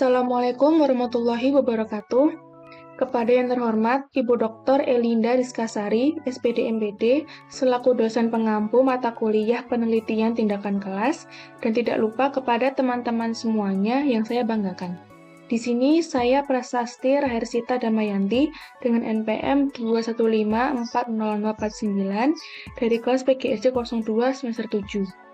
Assalamualaikum warahmatullahi wabarakatuh. Kepada yang terhormat Ibu Dr. Elinda Rizkasari, SPD MPD, selaku dosen pengampu mata kuliah penelitian tindakan kelas, dan tidak lupa kepada teman-teman semuanya yang saya banggakan. Di sini saya Prasasti Raharsita Damayanti dengan NPM 2154049 dari kelas PGSD 02 semester 7.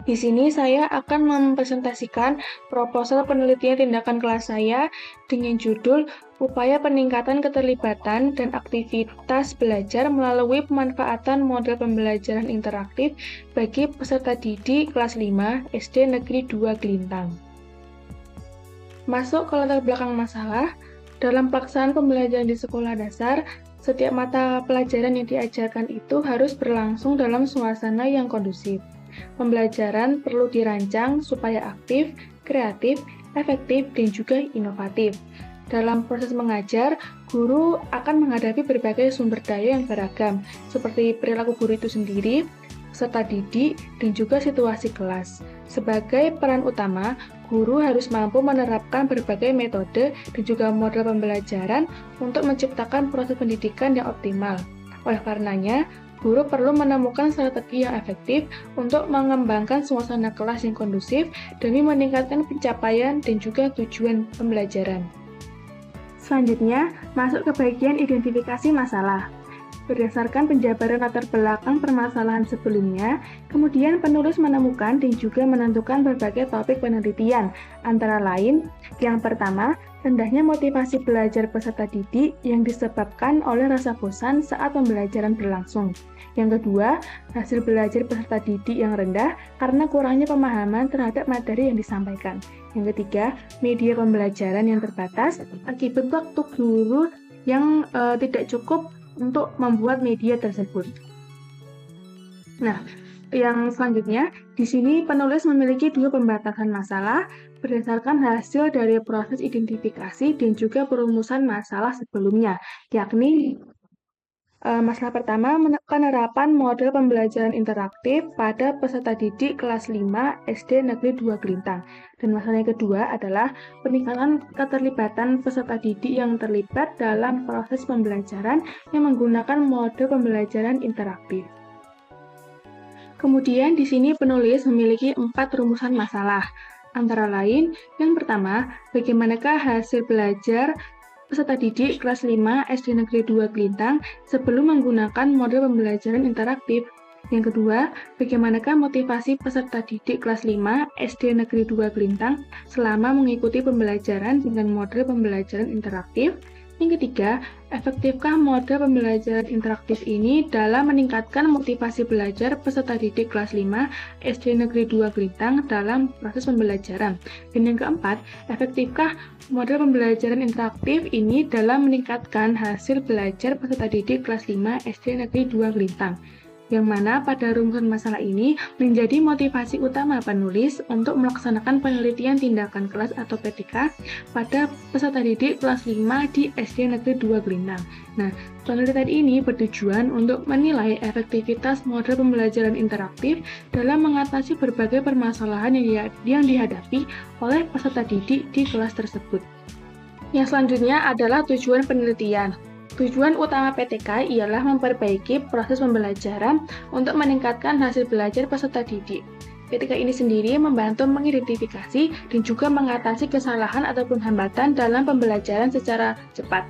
Di sini saya akan mempresentasikan proposal penelitian tindakan kelas saya dengan judul Upaya Peningkatan Keterlibatan dan Aktivitas Belajar Melalui Pemanfaatan Model Pembelajaran Interaktif bagi peserta didik kelas 5 SD Negeri 2 Gelintang. Masuk ke latar belakang masalah, dalam pelaksanaan pembelajaran di sekolah dasar, setiap mata pelajaran yang diajarkan itu harus berlangsung dalam suasana yang kondusif. Pembelajaran perlu dirancang supaya aktif, kreatif, efektif, dan juga inovatif. Dalam proses mengajar, guru akan menghadapi berbagai sumber daya yang beragam, seperti perilaku guru itu sendiri, peserta didik, dan juga situasi kelas. Sebagai peran utama, guru harus mampu menerapkan berbagai metode dan juga model pembelajaran untuk menciptakan proses pendidikan yang optimal. Oleh karenanya, guru perlu menemukan strategi yang efektif untuk mengembangkan suasana kelas yang kondusif demi meningkatkan pencapaian dan juga tujuan pembelajaran. Selanjutnya, masuk ke bagian identifikasi masalah. Berdasarkan penjabaran latar belakang permasalahan sebelumnya, kemudian penulis menemukan dan juga menentukan berbagai topik penelitian, antara lain, yang pertama, rendahnya motivasi belajar peserta didik yang disebabkan oleh rasa bosan saat pembelajaran berlangsung. Yang kedua, hasil belajar peserta didik yang rendah karena kurangnya pemahaman terhadap materi yang disampaikan. Yang ketiga, media pembelajaran yang terbatas akibat waktu guru yang tidak cukup untuk membuat media tersebut. Nah, yang selanjutnya, di sini penulis memiliki dua pembatasan masalah berdasarkan hasil dari proses identifikasi dan juga perumusan masalah sebelumnya, yakni masalah pertama, penerapan model pembelajaran interaktif pada peserta didik kelas 5 SD Negeri 2 Gelintang. Dan masalah yang kedua adalah peningkatan keterlibatan peserta didik yang terlibat dalam proses pembelajaran yang menggunakan model pembelajaran interaktif. Kemudian di sini penulis memiliki 4 rumusan masalah. Antara lain, yang pertama, bagaimanakah hasil belajar peserta didik kelas 5 SD Negeri 2 Gelintang sebelum menggunakan model pembelajaran interaktif. Yang kedua, bagaimanakah motivasi peserta didik kelas 5 SD Negeri 2 Gelintang selama mengikuti pembelajaran dengan model pembelajaran interaktif. Yang ketiga, efektifkah model pembelajaran interaktif ini dalam meningkatkan motivasi belajar peserta didik kelas 5 SD Negeri 2 Gelintang dalam proses pembelajaran. Dan yang keempat, efektifkah model pembelajaran interaktif ini dalam meningkatkan hasil belajar peserta didik kelas 5 SD Negeri 2 Gelintang. Yang mana pada rumusan masalah ini menjadi motivasi utama penulis untuk melaksanakan penelitian tindakan kelas atau PTK pada peserta didik kelas 5 di SD Negeri 2 Gelintang. Nah, penelitian ini bertujuan untuk menilai efektivitas model pembelajaran interaktif dalam mengatasi berbagai permasalahan yang dihadapi oleh peserta didik di kelas tersebut. Yang selanjutnya adalah tujuan penelitian. Tujuan utama PTK ialah memperbaiki proses pembelajaran untuk meningkatkan hasil belajar peserta didik. PTK ini sendiri membantu mengidentifikasi dan juga mengatasi kesalahan ataupun hambatan dalam pembelajaran secara cepat.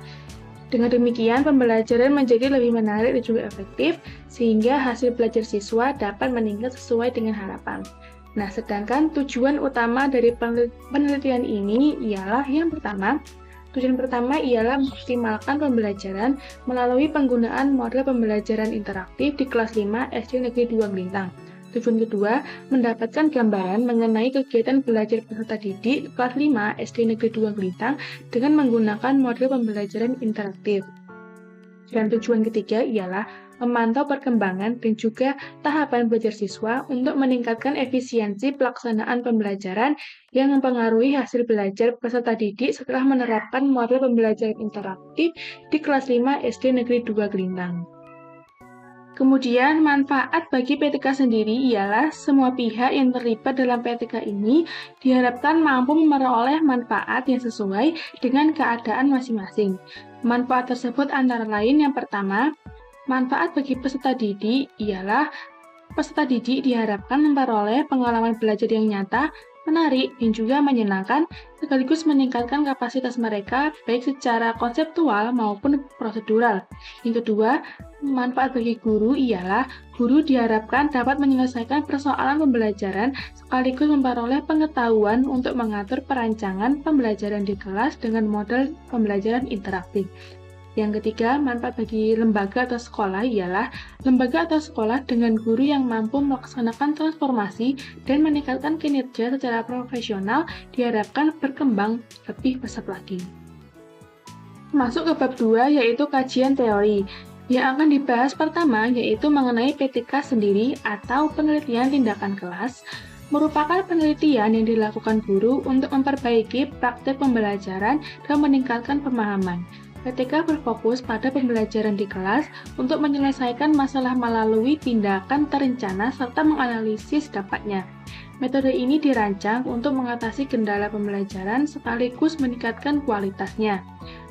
Dengan demikian, pembelajaran menjadi lebih menarik dan juga efektif, sehingga hasil belajar siswa dapat meningkat sesuai dengan harapan. Nah, sedangkan tujuan utama dari penelitian ini ialah yang pertama, tujuan pertama ialah mengoptimalkan pembelajaran melalui penggunaan model pembelajaran interaktif di kelas 5 SD Negeri 2 Gelintang. Tujuan kedua, mendapatkan gambaran mengenai kegiatan belajar peserta didik kelas 5 SD Negeri 2 Gelintang dengan menggunakan model pembelajaran interaktif. Dan tujuan ketiga ialah memantau perkembangan dan juga tahapan belajar siswa untuk meningkatkan efisiensi pelaksanaan pembelajaran yang mempengaruhi hasil belajar peserta didik setelah menerapkan model pembelajaran interaktif di kelas 5 SD Negeri 2 Gelintang. Kemudian, manfaat bagi PTK sendiri ialah semua pihak yang terlibat dalam PTK ini diharapkan mampu memperoleh manfaat yang sesuai dengan keadaan masing-masing. Manfaat tersebut antara lain yang pertama, manfaat bagi peserta didik ialah peserta didik diharapkan memperoleh pengalaman belajar yang nyata, menarik, dan juga menyenangkan, sekaligus meningkatkan kapasitas mereka baik secara konseptual maupun prosedural. Yang kedua, manfaat bagi guru ialah guru diharapkan dapat menyelesaikan persoalan pembelajaran sekaligus memperoleh pengetahuan untuk mengatur perancangan pembelajaran di kelas dengan model pembelajaran interaktif. Yang ketiga, manfaat bagi lembaga atau sekolah ialah lembaga atau sekolah dengan guru yang mampu melaksanakan transformasi dan meningkatkan kinerja secara profesional diharapkan berkembang lebih pesat lagi. Masuk ke bab 2 yaitu kajian teori. Yang akan dibahas pertama yaitu mengenai PTK sendiri atau penelitian tindakan kelas, merupakan penelitian yang dilakukan guru untuk memperbaiki praktik pembelajaran dan meningkatkan pemahaman. PTK berfokus pada pembelajaran di kelas untuk menyelesaikan masalah melalui tindakan terencana serta menganalisis dampaknya. Metode ini dirancang untuk mengatasi kendala pembelajaran sekaligus meningkatkan kualitasnya.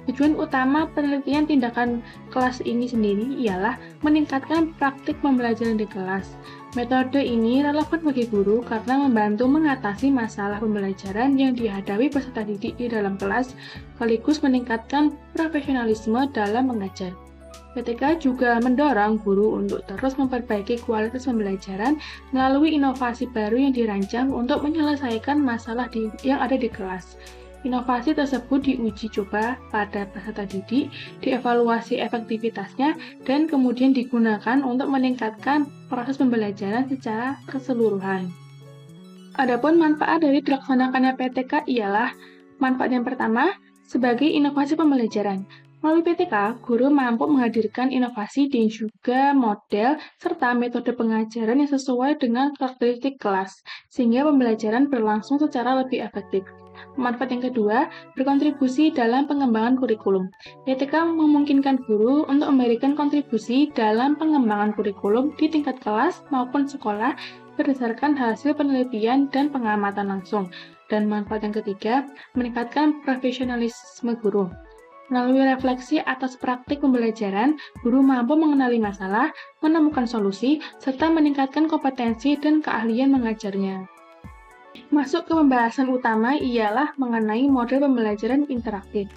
Tujuan utama penelitian tindakan kelas ini sendiri ialah meningkatkan praktik pembelajaran di kelas. Metode ini relevan bagi guru karena membantu mengatasi masalah pembelajaran yang dihadapi peserta didik di dalam kelas, sekaligus meningkatkan profesionalisme dalam mengajar. PTK juga mendorong guru untuk terus memperbaiki kualitas pembelajaran melalui inovasi baru yang dirancang untuk menyelesaikan masalah yang ada di kelas. Inovasi tersebut diuji coba pada peserta didik, dievaluasi efektivitasnya, dan kemudian digunakan untuk meningkatkan proses pembelajaran secara keseluruhan. Adapun manfaat dari dilaksanakannya PTK ialah manfaat yang pertama, sebagai inovasi pembelajaran. Melalui PTK, guru mampu menghadirkan inovasi dan juga model serta metode pengajaran yang sesuai dengan karakteristik kelas, sehingga pembelajaran berlangsung secara lebih efektif. Manfaat yang kedua, berkontribusi dalam pengembangan kurikulum. PTK memungkinkan guru untuk memberikan kontribusi dalam pengembangan kurikulum di tingkat kelas maupun sekolah berdasarkan hasil penelitian dan pengamatan langsung. Dan manfaat yang ketiga, meningkatkan profesionalisme guru. Melalui refleksi atas praktik pembelajaran, guru mampu mengenali masalah, menemukan solusi, serta meningkatkan kompetensi dan keahlian mengajarnya. Masuk ke pembahasan utama ialah mengenai model pembelajaran interaktif.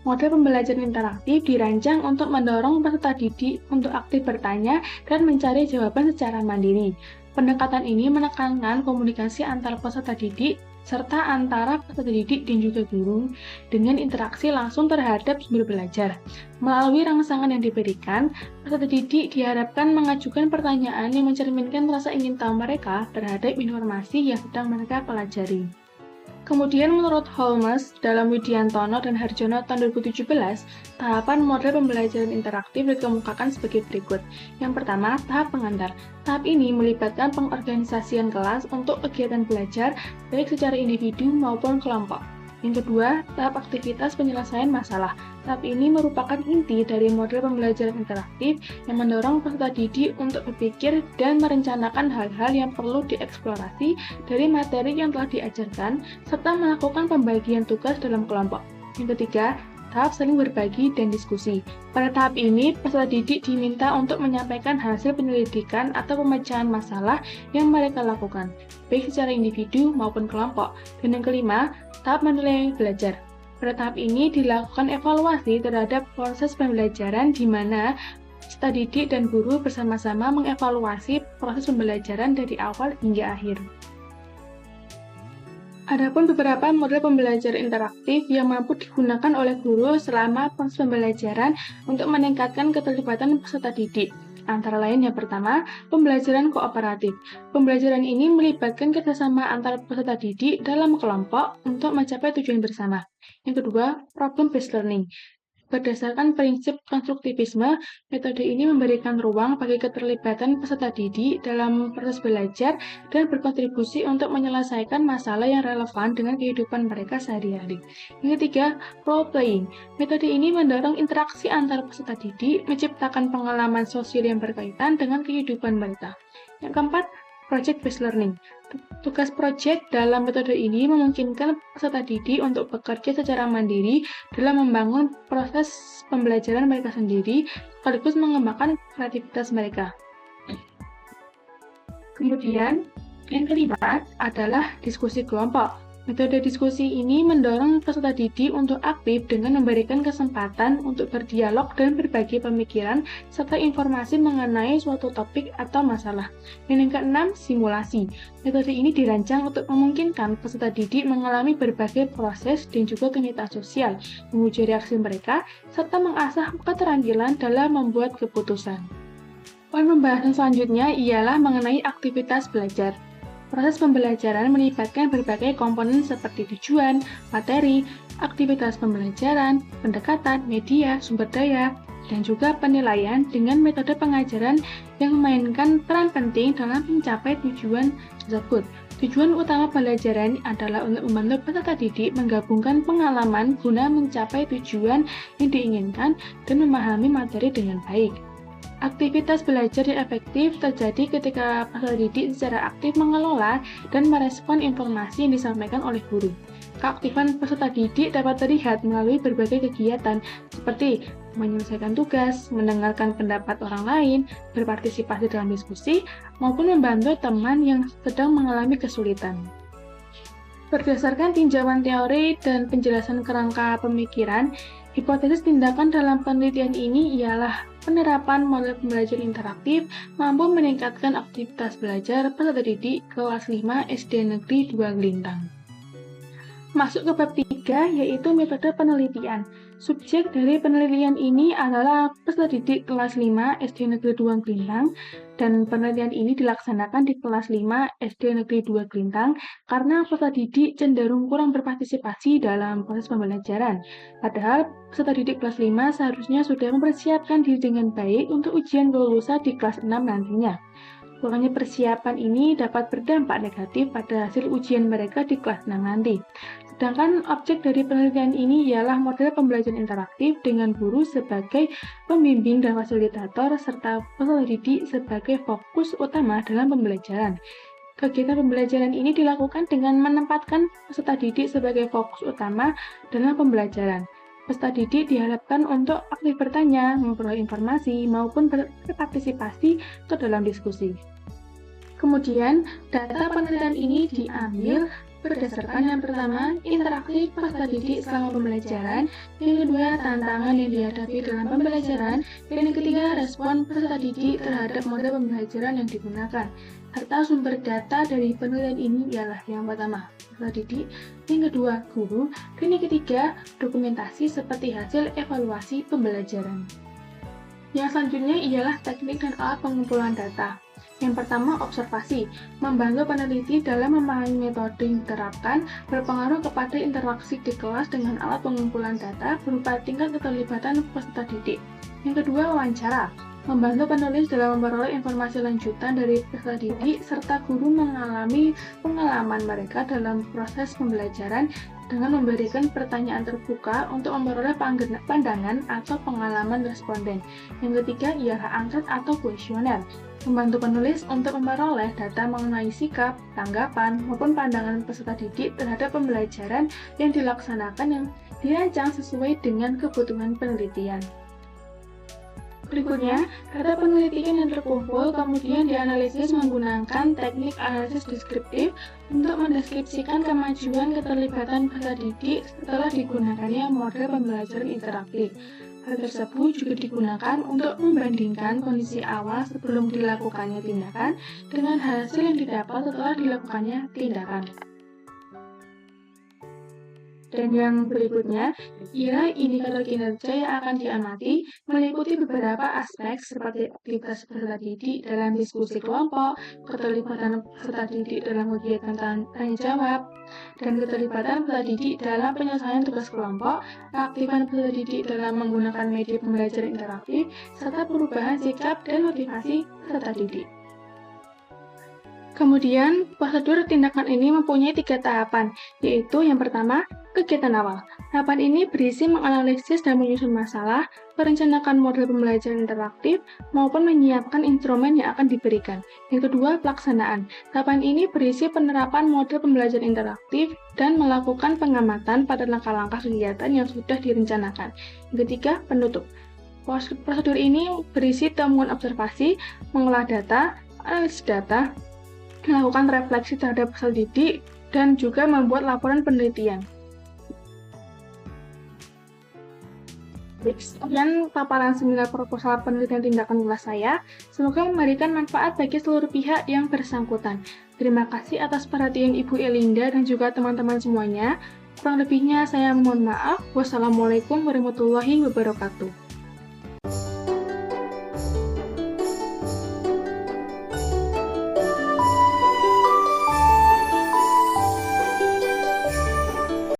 Model pembelajaran interaktif dirancang untuk mendorong peserta didik untuk aktif bertanya dan mencari jawaban secara mandiri. Pendekatan ini menekankan komunikasi antara peserta didik serta antara peserta didik dan juga guru dengan interaksi langsung terhadap sumber belajar. Melalui rangsangan yang diberikan, peserta didik diharapkan mengajukan pertanyaan yang mencerminkan rasa ingin tahu mereka terhadap informasi yang sedang mereka pelajari. Kemudian menurut Holmes dalam Widiantono dan Harjono tahun 2017, tahapan model pembelajaran interaktif dikemukakan sebagai berikut. Yang pertama, tahap pengantar. Tahap ini melibatkan pengorganisasian kelas untuk kegiatan belajar baik secara individu maupun kelompok. Yang kedua, tahap aktivitas penyelesaian masalah. Tahap ini merupakan inti dari model pembelajaran interaktif yang mendorong peserta didik untuk berpikir dan merencanakan hal-hal yang perlu dieksplorasi dari materi yang telah diajarkan, serta melakukan pembagian tugas dalam kelompok. Yang ketiga, tahap saling berbagi dan diskusi. Pada tahap ini, peserta didik diminta untuk menyampaikan hasil penyelidikan atau pemecahan masalah yang mereka lakukan, baik secara individu maupun kelompok. Dan yang kelima, tahap menilai belajar. Pada tahap ini dilakukan evaluasi terhadap proses pembelajaran di mana peserta didik dan guru bersama-sama mengevaluasi proses pembelajaran dari awal hingga akhir. Adapun beberapa model pembelajaran interaktif yang mampu digunakan oleh guru selama proses pembelajaran untuk meningkatkan keterlibatan peserta didik. Antara lain yang pertama, pembelajaran kooperatif. Pembelajaran ini melibatkan kerjasama antar peserta didik dalam kelompok untuk mencapai tujuan bersama. Yang kedua, problem-based learning. Berdasarkan prinsip konstruktivisme, metode ini memberikan ruang bagi keterlibatan peserta didik dalam proses belajar dan berkontribusi untuk menyelesaikan masalah yang relevan dengan kehidupan mereka sehari-hari. Yang ketiga, role playing. Metode ini mendorong interaksi antar peserta didik, menciptakan pengalaman sosial yang berkaitan dengan kehidupan mereka. Yang keempat, project-based learning. Tugas proyek dalam metode ini memungkinkan peserta didik untuk bekerja secara mandiri dalam membangun proses pembelajaran mereka sendiri, sekaligus mengembangkan kreativitas mereka. Kemudian, yang kelima adalah diskusi kelompok. Metode diskusi ini mendorong peserta didik untuk aktif dengan memberikan kesempatan untuk berdialog dan berbagi pemikiran serta informasi mengenai suatu topik atau masalah. Dan yang keenam, simulasi. Metode ini dirancang untuk memungkinkan peserta didik mengalami berbagai proses dan juga kenyataan sosial, menguji reaksi mereka, serta mengasah keterampilan dalam membuat keputusan. Poin pembahasan selanjutnya ialah mengenai aktivitas belajar. Proses pembelajaran melibatkan berbagai komponen seperti tujuan, materi, aktivitas pembelajaran, pendekatan, media, sumber daya, dan juga penilaian dengan metode pengajaran yang memainkan peran penting dalam mencapai tujuan tersebut. Tujuan utama pembelajaran adalah untuk membantu peserta didik menggabungkan pengalaman guna mencapai tujuan yang diinginkan dan memahami materi dengan baik. Aktivitas belajar yang efektif terjadi ketika peserta didik secara aktif mengelola dan merespon informasi yang disampaikan oleh guru. Keaktifan peserta didik dapat terlihat melalui berbagai kegiatan seperti menyelesaikan tugas, mendengarkan pendapat orang lain, berpartisipasi dalam diskusi, maupun membantu teman yang sedang mengalami kesulitan. Berdasarkan tinjauan teori dan penjelasan kerangka pemikiran, hipotesis tindakan dalam penelitian ini ialah penerapan model pembelajaran interaktif mampu meningkatkan aktivitas belajar peserta didik kelas 5 SD Negeri 2 Gelintang. Masuk ke bab 3, yaitu metode penelitian. Subjek dari penelitian ini adalah peserta didik kelas 5 SD Negeri 2 Gelintang, dan penelitian ini dilaksanakan di kelas 5 SD Negeri 2 Gelintang karena peserta didik cenderung kurang berpartisipasi dalam proses pembelajaran. Padahal peserta didik kelas 5 seharusnya sudah mempersiapkan diri dengan baik untuk ujian kelulusan di kelas 6 nantinya. Kurangnya persiapan ini dapat berdampak negatif pada hasil ujian mereka di kelas 6 nanti. Sedangkan objek dari penelitian ini ialah model pembelajaran interaktif dengan guru sebagai pembimbing dan fasilitator serta peserta didik sebagai fokus utama dalam pembelajaran. Kegiatan pembelajaran ini dilakukan dengan menempatkan peserta didik sebagai fokus utama dalam pembelajaran. Peserta didik diharapkan untuk aktif bertanya, memperoleh informasi, maupun berpartisipasi ke dalam diskusi. Kemudian, data penelitian ini diambil berdasarkan yang pertama, interaksi peserta didik selama pembelajaran, yang kedua, tantangan yang dihadapi dalam pembelajaran, dan yang ketiga, respon peserta didik terhadap model pembelajaran yang digunakan. Serta sumber data dari penelitian ini ialah yang pertama, peserta didik, yang kedua, guru, dan yang ketiga, dokumentasi seperti hasil evaluasi pembelajaran. Yang selanjutnya ialah teknik dan alat pengumpulan data. Yang pertama, observasi. Membantu peneliti dalam memahami metode yang diterapkan berpengaruh kepada interaksi di kelas dengan alat pengumpulan data berupa tingkat keterlibatan peserta didik. Yang kedua, wawancara. Membantu penulis dalam memperoleh informasi lanjutan dari peserta didik serta guru mengalami pengalaman mereka dalam proses pembelajaran dengan memberikan pertanyaan terbuka untuk memperoleh pandangan atau pengalaman responden. Yang ketiga ialah angket atau kuesioner. Membantu penulis untuk memperoleh data mengenai sikap, tanggapan, maupun pandangan peserta didik terhadap pembelajaran yang dilaksanakan yang dirancang sesuai dengan kebutuhan penelitian. Berikutnya, data penelitian yang terkumpul kemudian dianalisis menggunakan teknik analisis deskriptif untuk mendeskripsikan kemajuan keterlibatan peserta didik setelah digunakannya model pembelajaran interaktif. Hal tersebut juga digunakan untuk membandingkan kondisi awal sebelum dilakukannya tindakan dengan hasil yang didapat setelah dilakukannya tindakan. Dan yang berikutnya, kira indikator kinerja yang akan diamati meliputi beberapa aspek seperti aktivitas peserta didik dalam diskusi kelompok, keterlibatan peserta didik dalam kegiatan tanya jawab, dan keterlibatan peserta didik dalam penyelesaian tugas kelompok, keaktifan peserta didik dalam menggunakan media pembelajaran interaktif, serta perubahan sikap dan motivasi peserta didik. Kemudian, prosedur tindakan ini mempunyai 3 tahapan, yaitu yang pertama, kegiatan awal. Tahapan ini berisi menganalisis dan menyusun masalah, merencanakan model pembelajaran interaktif, maupun menyiapkan instrumen yang akan diberikan. Yang kedua, pelaksanaan. Tahapan ini berisi penerapan model pembelajaran interaktif dan melakukan pengamatan pada langkah-langkah kegiatan yang sudah direncanakan. Yang ketiga, penutup. Prosedur ini berisi temuan observasi, mengolah data, analisis data, melakukan refleksi terhadap peserta didik, dan juga membuat laporan penelitian. Sekian paparan seminar proposal penelitian tindakan kelas saya. Semoga memberikan manfaat bagi seluruh pihak yang bersangkutan. Terima kasih atas perhatian Ibu Elinda dan juga teman-teman semuanya. Kurang lebihnya saya mohon maaf. Wassalamualaikum warahmatullahi wabarakatuh.